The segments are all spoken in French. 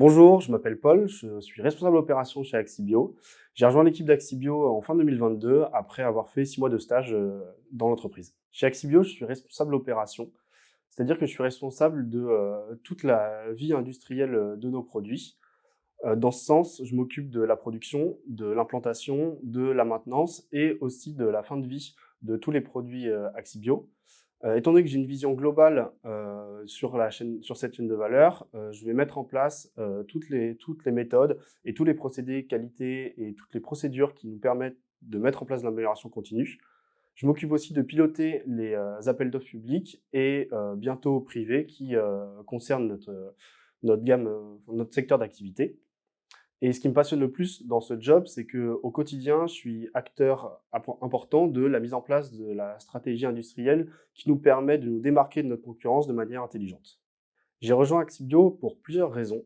Bonjour, je m'appelle Paul, je suis responsable opération chez Axibio. J'ai rejoint l'équipe d'Axibio en fin 2022 après avoir fait 6 mois de stage dans l'entreprise. Chez Axibio, je suis responsable opération, c'est-à-dire que je suis responsable de toute la vie industrielle de nos produits. Dans ce sens, je m'occupe de la production, de l'implantation, de la maintenance et aussi de la fin de vie de tous les produits Axibio. Étant donné que j'ai une vision globale, sur cette chaîne de valeur, je vais mettre en place, toutes les méthodes et tous les procédés qualité et toutes les procédures qui nous permettent de mettre en place de l'amélioration continue. Je m'occupe aussi de piloter les, appels d'offres publics et bientôt privés qui, concernent notre gamme, notre secteur d'activité. Et ce qui me passionne le plus dans ce job, c'est qu'au quotidien, je suis acteur important de la mise en place de la stratégie industrielle qui nous permet de nous démarquer de notre concurrence de manière intelligente. J'ai rejoint Axibio pour plusieurs raisons.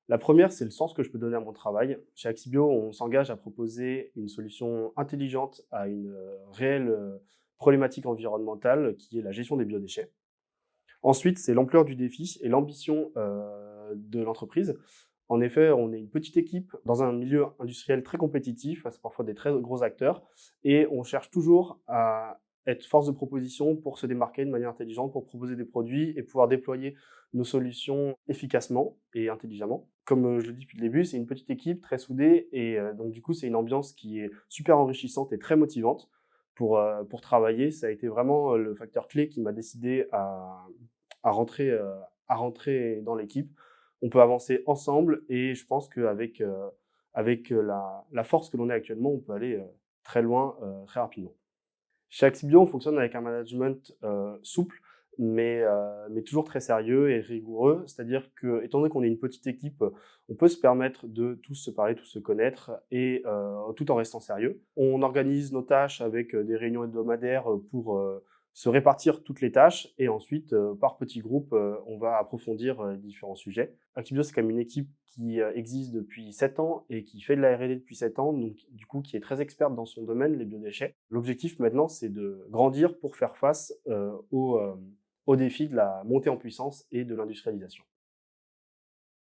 La première, c'est le sens que je peux donner à mon travail. Chez Axibio, on s'engage à proposer une solution intelligente à une réelle problématique environnementale qui est la gestion des biodéchets. Ensuite, c'est l'ampleur du défi et l'ambition de l'entreprise. En effet, on est une petite équipe dans un milieu industriel très compétitif, face parfois des très gros acteurs, et on cherche toujours à être force de proposition pour se démarquer de manière intelligente, pour proposer des produits et pouvoir déployer nos solutions efficacement et intelligemment. Comme je le dis depuis le début, c'est une petite équipe très soudée et donc du coup, c'est une ambiance qui est super enrichissante et très motivante pour travailler. Ça a été vraiment le facteur clé qui m'a décidé à rentrer, à rentrer dans l'équipe. On peut avancer ensemble et je pense qu'avec la force que l'on est actuellement, on peut aller très loin, très rapidement. Chez Axibio, on fonctionne avec un management souple, mais toujours très sérieux et rigoureux. C'est-à-dire que, étant donné qu'on est une petite équipe, on peut se permettre de tous se parler, tous se connaître et tout en restant sérieux. On organise nos tâches avec des réunions hebdomadaires pour se répartir toutes les tâches et ensuite, par petits groupes, on va approfondir différents sujets. Axibio, c'est quand même une équipe qui existe depuis 7 ans et qui fait de la R&D depuis 7 ans, donc du coup qui est très experte dans son domaine, les biodéchets. L'objectif maintenant, c'est de grandir pour faire face aux défis de la montée en puissance et de l'industrialisation.